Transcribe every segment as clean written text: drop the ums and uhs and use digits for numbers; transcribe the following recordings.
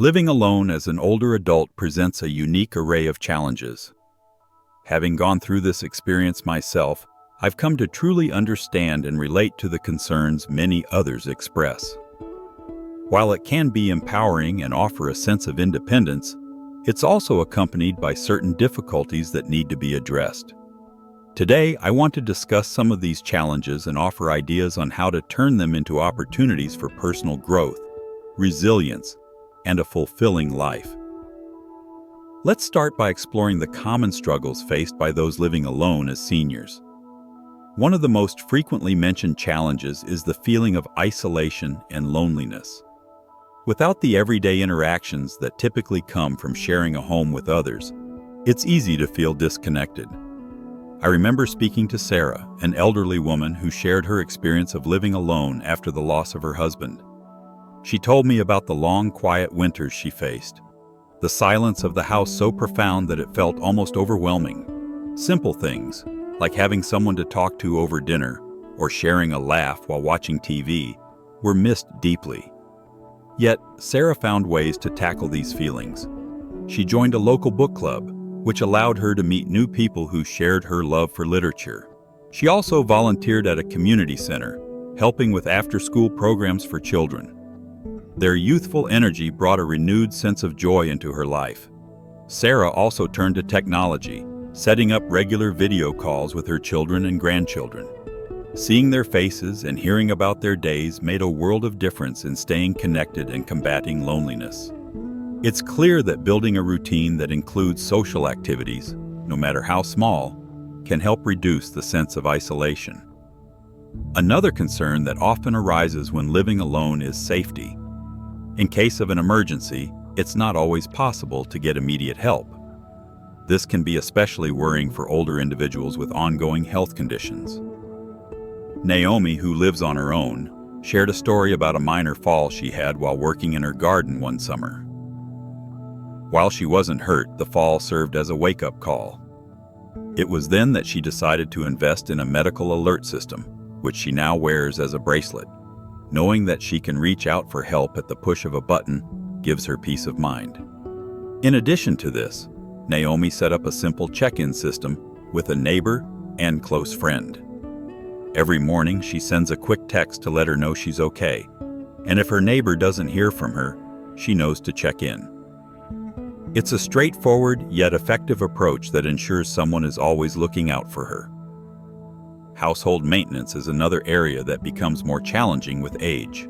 Living alone as an older adult presents a unique array of challenges. Having gone through this experience myself, I've come to truly understand and relate to the concerns many others express. While it can be empowering and offer a sense of independence, it's also accompanied by certain difficulties that need to be addressed. Today, I want to discuss some of these challenges and offer ideas on how to turn them into opportunities for personal growth, resilience, and a fulfilling life. Let's start by exploring the common struggles faced by those living alone as seniors. One of the most frequently mentioned challenges is the feeling of isolation and loneliness. Without the everyday interactions that typically come from sharing a home with others, it's easy to feel disconnected. I remember speaking to Sarah, an elderly woman who shared her experience of living alone after the loss of her husband. She told me about the long, quiet winters she faced, the silence of the house so profound that it felt almost overwhelming. Simple things, like having someone to talk to over dinner or sharing a laugh while watching TV, were missed deeply. Yet, Sarah found ways to tackle these feelings. She joined a local book club, which allowed her to meet new people who shared her love for literature. She also volunteered at a community center, helping with after-school programs for children. Their youthful energy brought a renewed sense of joy into her life. Sarah also turned to technology, setting up regular video calls with her children and grandchildren. Seeing their faces and hearing about their days made a world of difference in staying connected and combating loneliness. It's clear that building a routine that includes social activities, no matter how small, can help reduce the sense of isolation. Another concern that often arises when living alone is safety. In case of an emergency, it's not always possible to get immediate help. This can be especially worrying for older individuals with ongoing health conditions. Naomi, who lives on her own, shared a story about a minor fall she had while working in her garden one summer. While she wasn't hurt, the fall served as a wake-up call. It was then that she decided to invest in a medical alert system, which she now wears as a bracelet. Knowing that she can reach out for help at the push of a button gives her peace of mind. In addition to this, Naomi set up a simple check-in system with a neighbor and close friend. Every morning, she sends a quick text to let her know she's okay, and if her neighbor doesn't hear from her, she knows to check in. It's a straightforward yet effective approach that ensures someone is always looking out for her. Household maintenance is another area that becomes more challenging with age.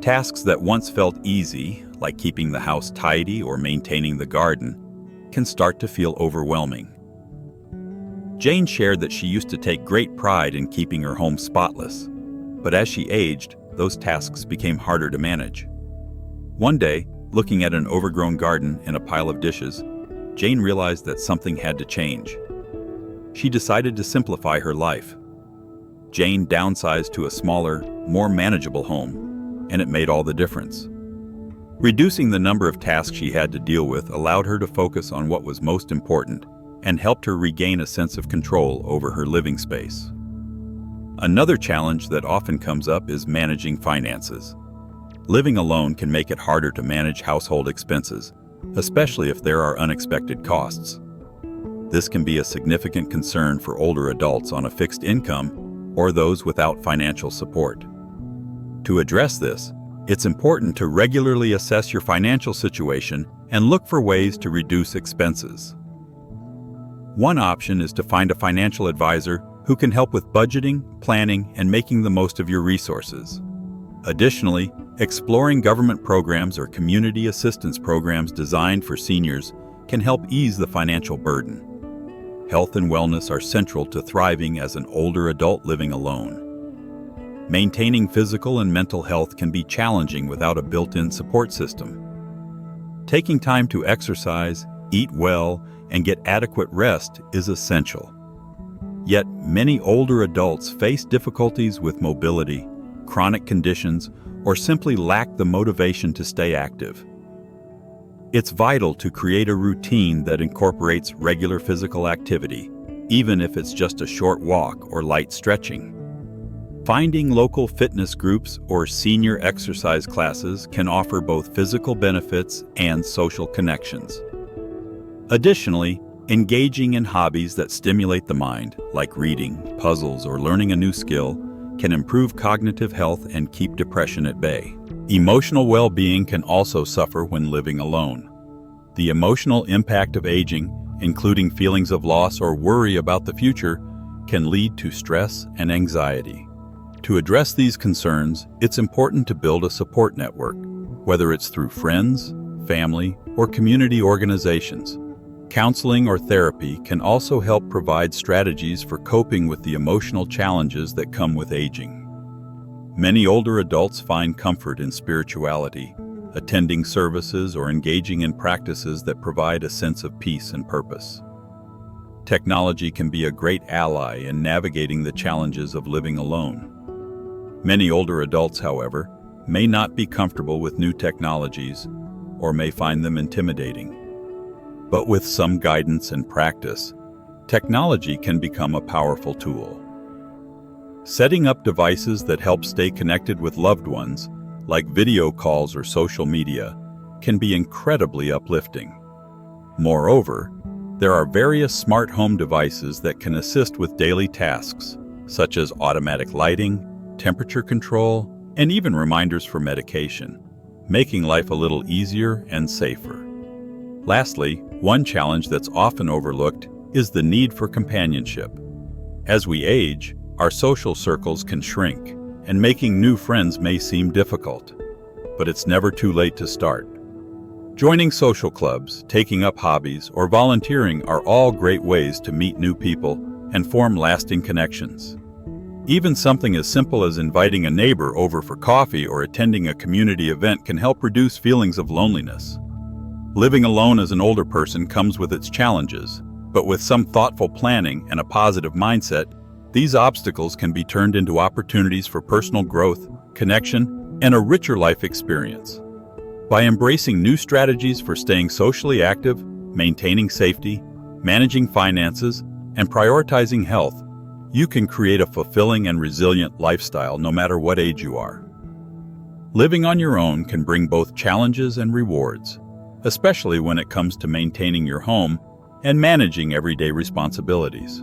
Tasks that once felt easy, like keeping the house tidy or maintaining the garden, can start to feel overwhelming. Jane shared that she used to take great pride in keeping her home spotless, but as she aged, those tasks became harder to manage. One day, looking at an overgrown garden and a pile of dishes, Jane realized that something had to change. She decided to simplify her life. Jane downsized to a smaller, more manageable home, and it made all the difference. Reducing the number of tasks she had to deal with allowed her to focus on what was most important and helped her regain a sense of control over her living space. Another challenge that often comes up is managing finances. Living alone can make it harder to manage household expenses, especially if there are unexpected costs. This can be a significant concern for older adults on a fixed income or those without financial support. To address this, it's important to regularly assess your financial situation and look for ways to reduce expenses. One option is to find a financial advisor who can help with budgeting, planning, and making the most of your resources. Additionally, exploring government programs or community assistance programs designed for seniors can help ease the financial burden. Health and wellness are central to thriving as an older adult living alone. Maintaining physical and mental health can be challenging without a built-in support system. Taking time to exercise, eat well, and get adequate rest is essential. Yet, many older adults face difficulties with mobility, chronic conditions, or simply lack the motivation to stay active. It's vital to create a routine that incorporates regular physical activity, even if it's just a short walk or light stretching. Finding local fitness groups or senior exercise classes can offer both physical benefits and social connections. Additionally, engaging in hobbies that stimulate the mind, like reading, puzzles, or learning a new skill, can improve cognitive health and keep depression at bay. Emotional well-being can also suffer when living alone. The emotional impact of aging, including feelings of loss or worry about the future, can lead to stress and anxiety. To address these concerns, it's important to build a support network, whether it's through friends, family, or community organizations. Counseling or therapy can also help provide strategies for coping with the emotional challenges that come with aging. Many older adults find comfort in spirituality, attending services or engaging in practices that provide a sense of peace and purpose. Technology can be a great ally in navigating the challenges of living alone. Many older adults, however, may not be comfortable with new technologies or may find them intimidating. But with some guidance and practice, technology can become a powerful tool. Setting up devices that help stay connected with loved ones, like video calls or social media, can be incredibly uplifting. Moreover, there are various smart home devices that can assist with daily tasks, such as automatic lighting, temperature control, and even reminders for medication, making life a little easier and safer. Lastly, one challenge that's often overlooked is the need for companionship. As we age, our social circles can shrink, and making new friends may seem difficult. But it's never too late to start. Joining social clubs, taking up hobbies, or volunteering are all great ways to meet new people and form lasting connections. Even something as simple as inviting a neighbor over for coffee or attending a community event can help reduce feelings of loneliness. Living alone as an older person comes with its challenges, but with some thoughtful planning and a positive mindset, these obstacles can be turned into opportunities for personal growth, connection, and a richer life experience. By embracing new strategies for staying socially active, maintaining safety, managing finances, and prioritizing health, you can create a fulfilling and resilient lifestyle no matter what age you are. Living on your own can bring both challenges and rewards, especially when it comes to maintaining your home and managing everyday responsibilities.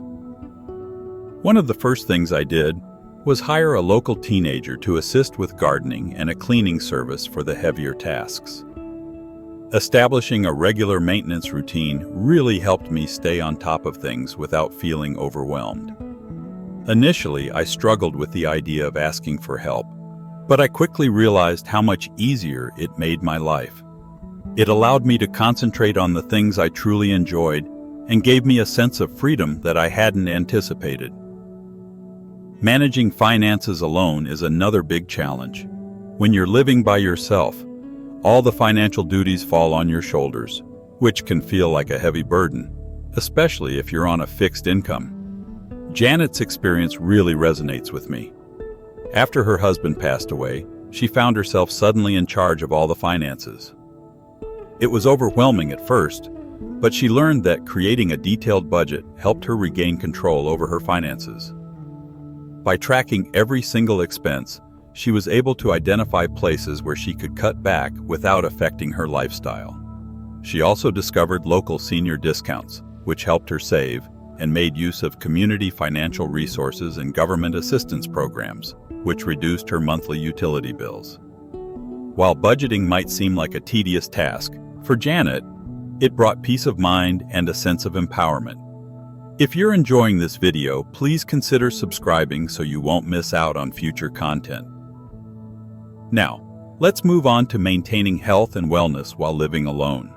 One of the first things I did was hire a local teenager to assist with gardening and a cleaning service for the heavier tasks. Establishing a regular maintenance routine really helped me stay on top of things without feeling overwhelmed. Initially, I struggled with the idea of asking for help, but I quickly realized how much easier it made my life. It allowed me to concentrate on the things I truly enjoyed and gave me a sense of freedom that I hadn't anticipated. Managing finances alone is another big challenge. When you're living by yourself, all the financial duties fall on your shoulders, which can feel like a heavy burden, especially if you're on a fixed income. Janet's experience really resonates with me. After her husband passed away, she found herself suddenly in charge of all the finances. It was overwhelming at first, but she learned that creating a detailed budget helped her regain control over her finances. By tracking every single expense, she was able to identify places where she could cut back without affecting her lifestyle. She also discovered local senior discounts, which helped her save, and made use of community financial resources and government assistance programs, which reduced her monthly utility bills. While budgeting might seem like a tedious task, for Janet, it brought peace of mind and a sense of empowerment. If you're enjoying this video, please consider subscribing so you won't miss out on future content. Now, let's move on to maintaining health and wellness while living alone.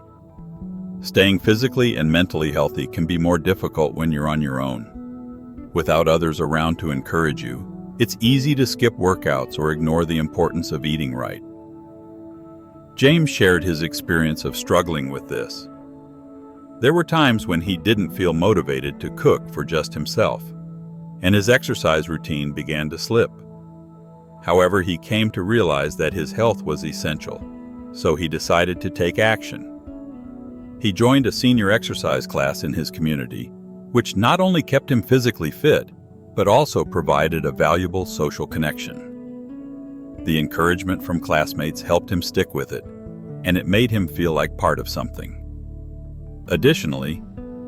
Staying physically and mentally healthy can be more difficult when you're on your own. Without others around to encourage you, it's easy to skip workouts or ignore the importance of eating right. James shared his experience of struggling with this. There were times when he didn't feel motivated to cook for just himself, and his exercise routine began to slip. However, he came to realize that his health was essential, so he decided to take action. He joined a senior exercise class in his community, which not only kept him physically fit, but also provided a valuable social connection. The encouragement from classmates helped him stick with it, and it made him feel like part of something. Additionally,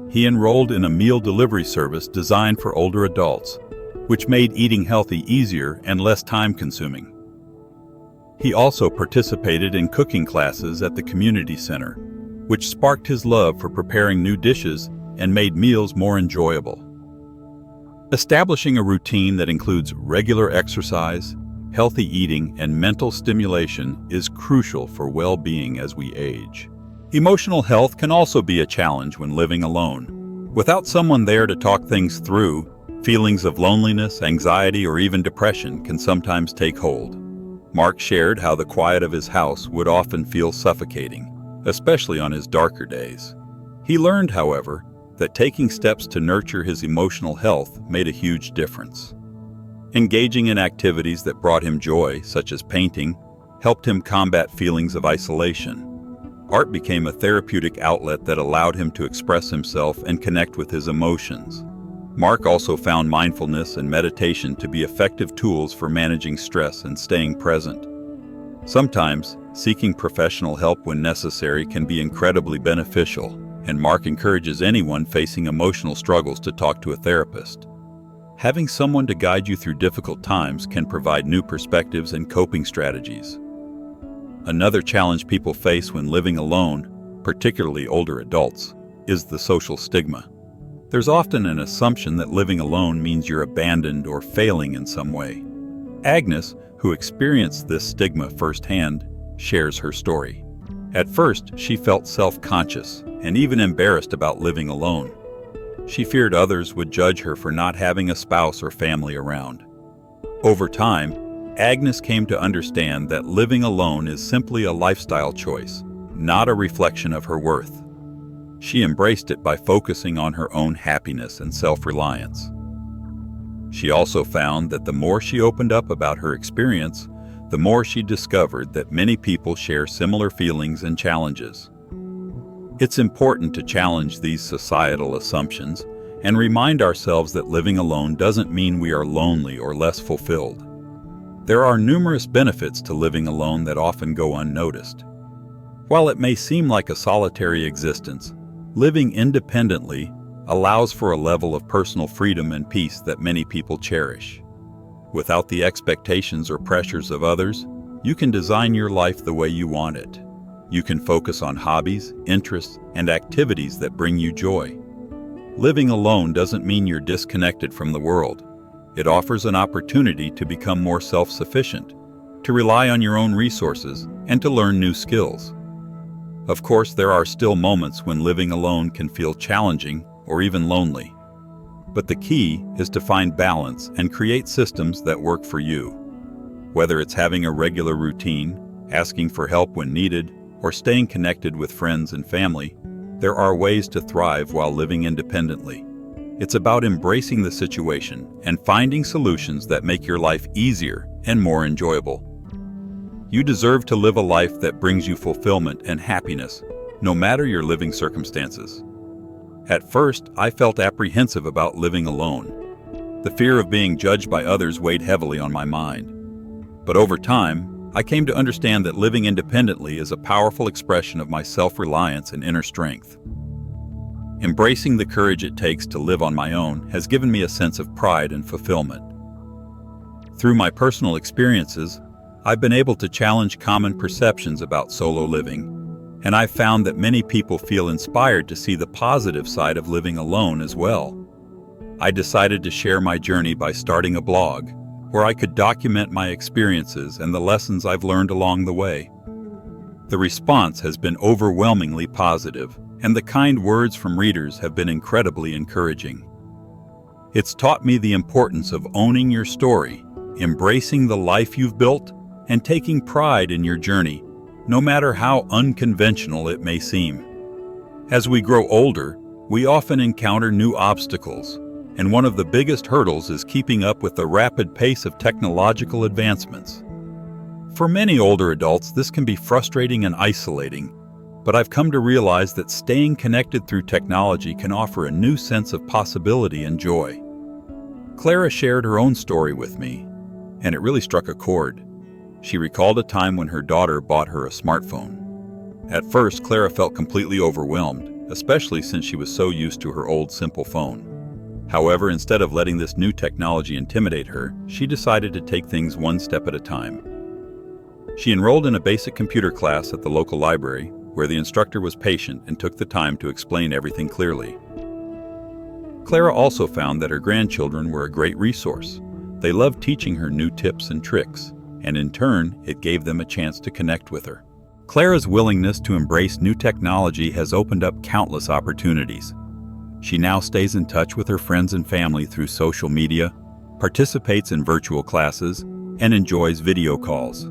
he enrolled in a meal delivery service designed for older adults, which made eating healthy easier and less time-consuming. He also participated in cooking classes at the community center, which sparked his love for preparing new dishes and made meals more enjoyable. Establishing a routine that includes regular exercise, healthy eating, and mental stimulation is crucial for well-being as we age. Emotional health can also be a challenge when living alone. Without someone there to talk things through, feelings of loneliness, anxiety, or even depression can sometimes take hold. Mark shared how the quiet of his house would often feel suffocating, especially on his darker days. He learned, however, that taking steps to nurture his emotional health made a huge difference. Engaging in activities that brought him joy, such as painting, helped him combat feelings of isolation. Art became a therapeutic outlet that allowed him to express himself and connect with his emotions. Mark also found mindfulness and meditation to be effective tools for managing stress and staying present. Sometimes, seeking professional help when necessary can be incredibly beneficial, and Mark encourages anyone facing emotional struggles to talk to a therapist. Having someone to guide you through difficult times can provide new perspectives and coping strategies. Another challenge people face when living alone, particularly older adults, is the social stigma. There's often an assumption that living alone means you're abandoned or failing in some way. Agnes, who experienced this stigma firsthand, shares her story. At first, she felt self-conscious and even embarrassed about living alone. She feared others would judge her for not having a spouse or family around. Over time, Agnes came to understand that living alone is simply a lifestyle choice, not a reflection of her worth. She embraced it by focusing on her own happiness and self-reliance. She also found that the more she opened up about her experience, the more she discovered that many people share similar feelings and challenges. It's important to challenge these societal assumptions and remind ourselves that living alone doesn't mean we are lonely or less fulfilled. There are numerous benefits to living alone that often go unnoticed. While it may seem like a solitary existence, living independently allows for a level of personal freedom and peace that many people cherish. Without the expectations or pressures of others, you can design your life the way you want it. You can focus on hobbies, interests, and activities that bring you joy. Living alone doesn't mean you're disconnected from the world. It offers an opportunity to become more self-sufficient, to rely on your own resources, and to learn new skills. Of course, there are still moments when living alone can feel challenging or even lonely. But the key is to find balance and create systems that work for you. Whether it's having a regular routine, asking for help when needed, or staying connected with friends and family, there are ways to thrive while living independently. It's about embracing the situation and finding solutions that make your life easier and more enjoyable. You deserve to live a life that brings you fulfillment and happiness, no matter your living circumstances. At first, I felt apprehensive about living alone. The fear of being judged by others weighed heavily on my mind. But over time, I came to understand that living independently is a powerful expression of my self-reliance and inner strength. Embracing the courage it takes to live on my own has given me a sense of pride and fulfillment. Through my personal experiences, I've been able to challenge common perceptions about solo living, and I've found that many people feel inspired to see the positive side of living alone as well. I decided to share my journey by starting a blog, where I could document my experiences and the lessons I've learned along the way. The response has been overwhelmingly positive, and the kind words from readers have been incredibly encouraging. It's taught me the importance of owning your story, embracing the life you've built, and taking pride in your journey, no matter how unconventional it may seem. As we grow older, we often encounter new obstacles, and one of the biggest hurdles is keeping up with the rapid pace of technological advancements. For many older adults, this can be frustrating and isolating, but I've come to realize that staying connected through technology can offer a new sense of possibility and joy. Clara shared her own story with me, and it really struck a chord. She recalled a time when her daughter bought her a smartphone. At first, Clara felt completely overwhelmed, especially since she was so used to her old simple phone. However, instead of letting this new technology intimidate her, she decided to take things one step at a time. She enrolled in a basic computer class at the local library, where the instructor was patient and took the time to explain everything clearly. Clara also found that her grandchildren were a great resource. They loved teaching her new tips and tricks, and in turn, it gave them a chance to connect with her. Clara's willingness to embrace new technology has opened up countless opportunities. She now stays in touch with her friends and family through social media, participates in virtual classes, and enjoys video calls.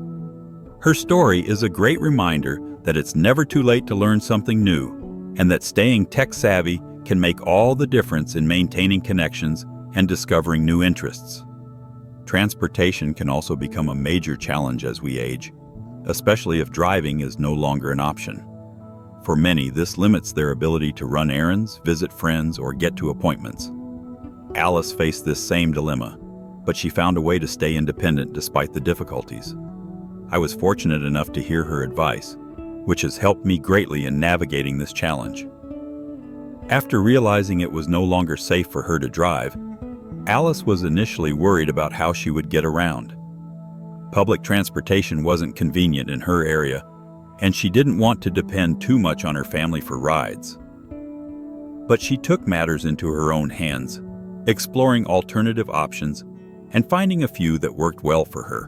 Her story is a great reminder that it's never too late to learn something new, and that staying tech-savvy can make all the difference in maintaining connections and discovering new interests. Transportation can also become a major challenge as we age, especially if driving is no longer an option. For many, this limits their ability to run errands, visit friends, or get to appointments. Alice faced this same dilemma, but she found a way to stay independent despite the difficulties. I was fortunate enough to hear her advice, which has helped me greatly in navigating this challenge. After realizing it was no longer safe for her to drive, Alice was initially worried about how she would get around. Public transportation wasn't convenient in her area, and she didn't want to depend too much on her family for rides. But she took matters into her own hands, exploring alternative options and finding a few that worked well for her.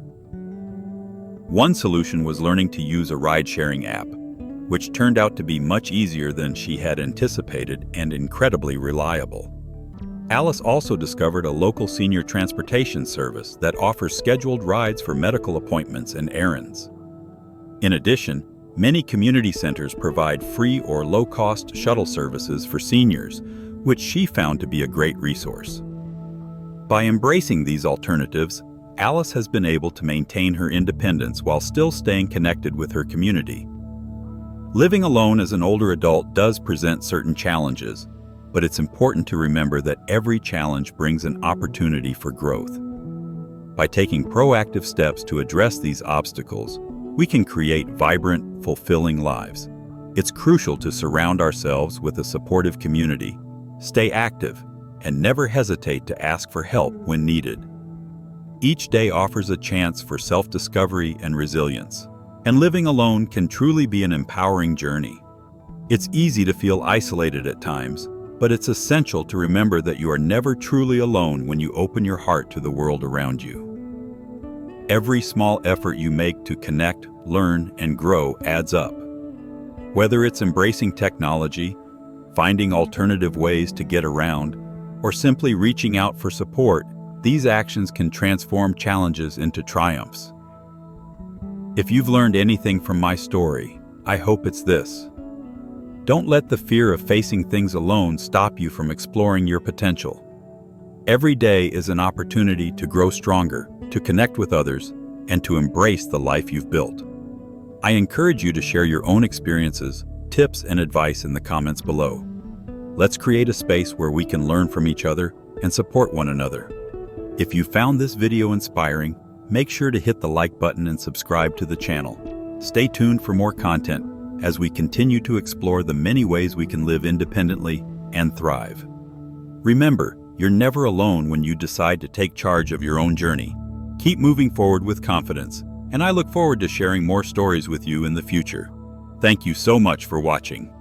One solution was learning to use a ride-sharing app, which turned out to be much easier than she had anticipated and incredibly reliable. Alice also discovered a local senior transportation service that offers scheduled rides for medical appointments and errands. In addition, many community centers provide free or low-cost shuttle services for seniors, which she found to be a great resource. By embracing these alternatives, Alice has been able to maintain her independence while still staying connected with her community. Living alone as an older adult does present certain challenges, but it's important to remember that every challenge brings an opportunity for growth. By taking proactive steps to address these obstacles, we can create vibrant, fulfilling lives. It's crucial to surround ourselves with a supportive community, stay active, and never hesitate to ask for help when needed. Each day offers a chance for self-discovery and resilience, and living alone can truly be an empowering journey. It's easy to feel isolated at times, but it's essential to remember that you are never truly alone when you open your heart to the world around you. Every small effort you make to connect, learn, and grow adds up. Whether it's embracing technology, finding alternative ways to get around, or simply reaching out for support, these actions can transform challenges into triumphs. If you've learned anything from my story, I hope it's this. Don't let the fear of facing things alone stop you from exploring your potential. Every day is an opportunity to grow stronger, to connect with others, and to embrace the life you've built. I encourage you to share your own experiences, tips, and advice in the comments below. Let's create a space where we can learn from each other and support one another. If you found this video inspiring, make sure to hit the like button and subscribe to the channel. Stay tuned for more content as we continue to explore the many ways we can live independently and thrive. Remember, you're never alone when you decide to take charge of your own journey. Keep moving forward with confidence, and I look forward to sharing more stories with you in the future. Thank you so much for watching.